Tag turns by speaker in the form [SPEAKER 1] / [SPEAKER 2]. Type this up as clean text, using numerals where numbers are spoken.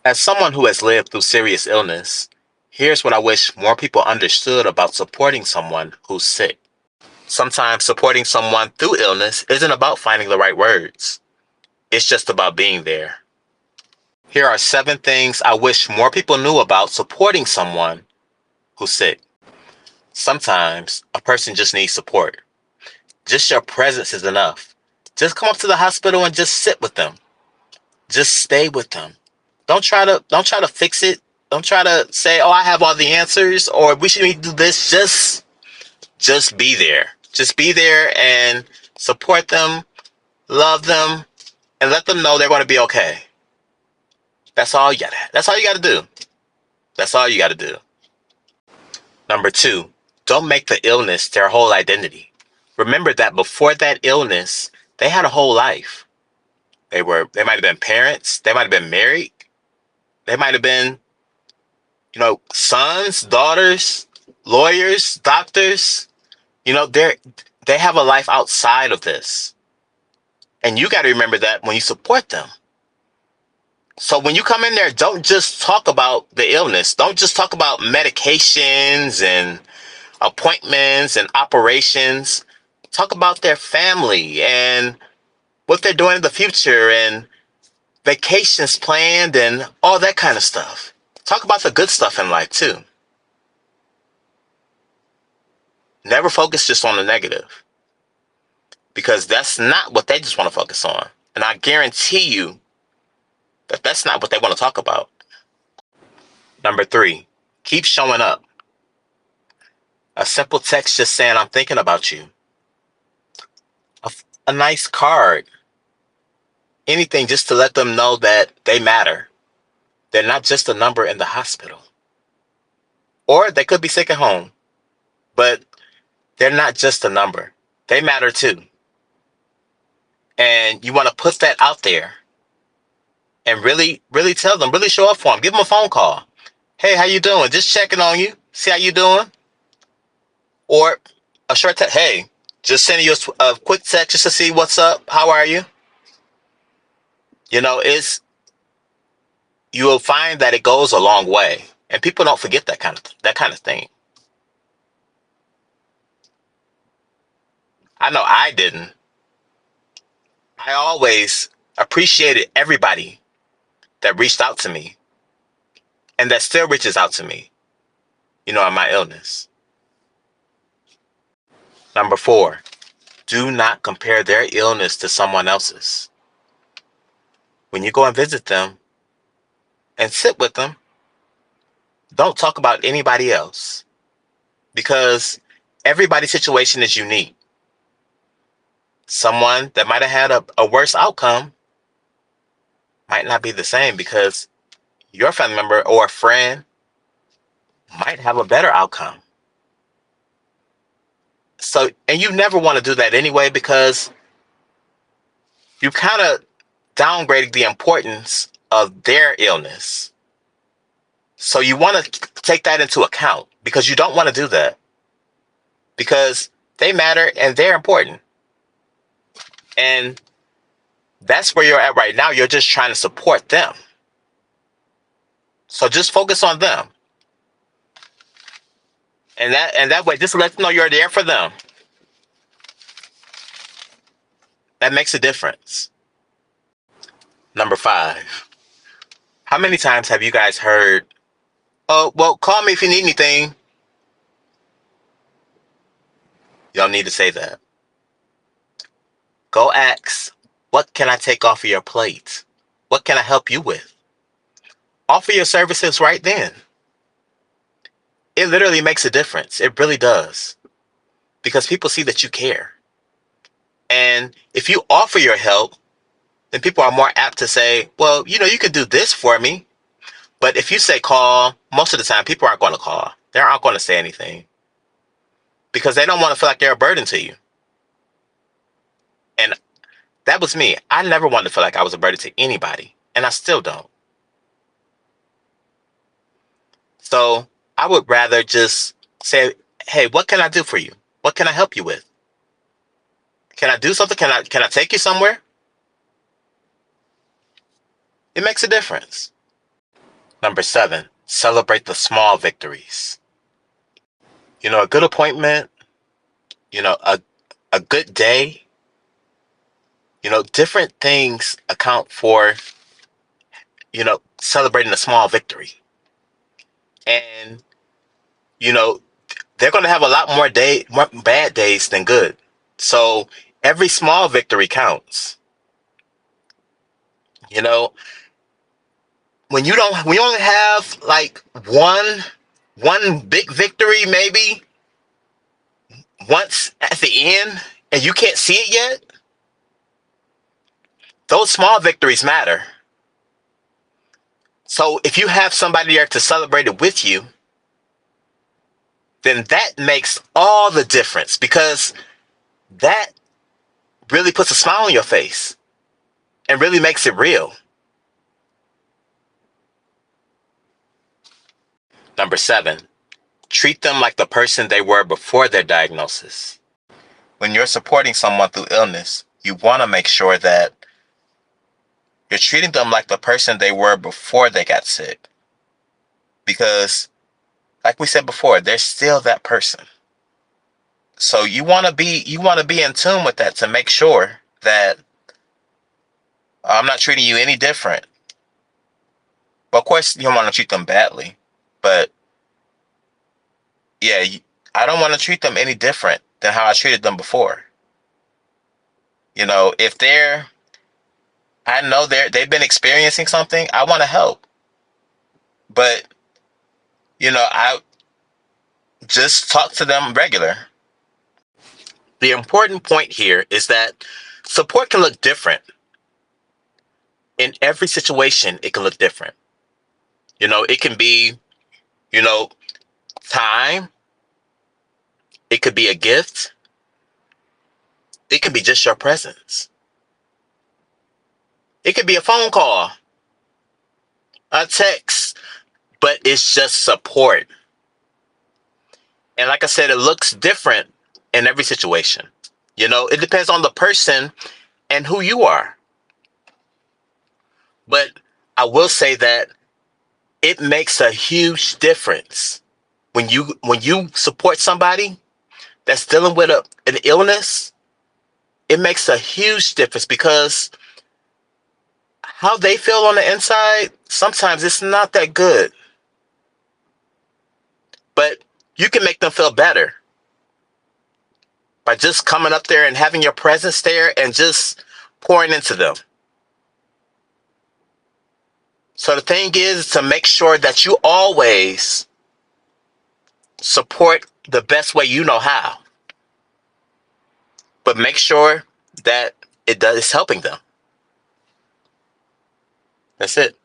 [SPEAKER 1] As someone who has lived through serious illness, here's what I wish more people understood about supporting someone who's sick. Sometimes supporting someone through illness isn't about finding the right words. It's just about being there. Here are 7 things I wish more people knew about supporting someone who's sick. Sometimes a person just needs support. Just your presence is enough. Just come up to the hospital and just sit with them. Just stay with them. Don't try to fix it. Don't try to say, "Oh, I have all the answers," or "We should do this." Just be there. Just be there and support them, love them, and let them know they're going to be okay. That's all you got to do. That's all you got to do. Number 2, don't make the illness their whole identity. Remember that before that illness, they had a whole life. They might have been parents, they might have been married, they might have been, sons, daughters, lawyers, doctors. They have a life outside of this. And you got to remember that when you support them. So when you come in there, don't just talk about the illness. Don't just talk about medications and appointments and operations. Talk about their family and what they're doing in the future and vacations planned and all that kind of stuff. Talk about the good stuff in life too. Never focus just on the negative, because that's not what they just want to focus on. And I guarantee you that that's not what they want to talk about. Number 3, keep showing up. A simple text just saying, "I'm thinking about you." A nice card. Anything just to let them know that they matter. They're not just a number in the hospital. Or they could be sick at home. But they're not just a number. They matter too. And you want to put that out there and really, really tell them, really show up for them. Give them a phone call. "Hey, how you doing? Just checking on you. See how you doing?" Or a short text. "Hey, just sending you a quick text just to see what's up. How are you?" You will find that it goes a long way. And people don't forget that kind of thing. I know I didn't. I always appreciated everybody that reached out to me and that still reaches out to me, in my illness. Number 4, do not compare their illness to someone else's. When you go and visit them and sit with them, don't talk about anybody else, because everybody's situation is unique. Someone that might have had a worse outcome might not be the same, because your family member or a friend might have a better outcome. So, and you never want to do that anyway, because you kind of downgraded the importance of their illness. So you want to take that into account, because you don't want to do that, because they matter and they're important. And that's where you're at right now. You're just trying to support them. So just focus on them. And that way, just let them know you're there for them. That makes a difference. Number 5. How many times have you guys heard, "Oh, well, call me if you need anything"? You don't need to say that. Go ask, "What can I take off of your plate? What can I help you with?" Offer your services right then. It literally makes a difference. It really does. Because people see that you care. And if you offer your help, then people are more apt to say, "Well, you could do this for me." But if you say call, most of the time people aren't going to call. They aren't going to say anything, because they don't want to feel like they're a burden to you. And that was me. I never wanted to feel like I was a burden to anybody, and I still don't. So I would rather just say, "Hey, what can I do for you? What can I help you with? Can I do something? Can I take you somewhere?" It makes a difference. Number 7, celebrate the small victories. A good appointment, a good day, different things account for, celebrating a small victory. And, you know, they're going to have a lot more bad days than good. So every small victory counts. You know, when you only have like one big victory, maybe once at the end, and you can't see it yet, those small victories matter. So if you have somebody there to celebrate it with you, then that makes all the difference, because that really puts a smile on your face and really makes it real. Number 7, treat them like the person they were before their diagnosis. When you're supporting someone through illness, you want to make sure that you're treating them like the person they were before they got sick. Because, like we said before, they're still that person. So you want to be in tune with that to make sure that I'm not treating you any different. But of course, you don't want to treat them badly. But yeah, I don't want to treat them any different than how I treated them before. If I know they've been experiencing something, I want to help. But, I just talk to them regular. The important point here is that support can look different. In every situation, it can look different. It can be, time. It could be a gift. It could be just your presence. It could be a phone call, a text, but it's just support. And like I said, it looks different in every situation. It depends on the person and who you are. But I will say that it makes a huge difference when you support somebody that's dealing with an illness. It makes a huge difference, because how they feel on the inside, sometimes it's not that good. But you can make them feel better by just coming up there and having your presence there and just pouring into them. So the thing is to make sure that you always support the best way you know how. But make sure that it's helping them. That's it.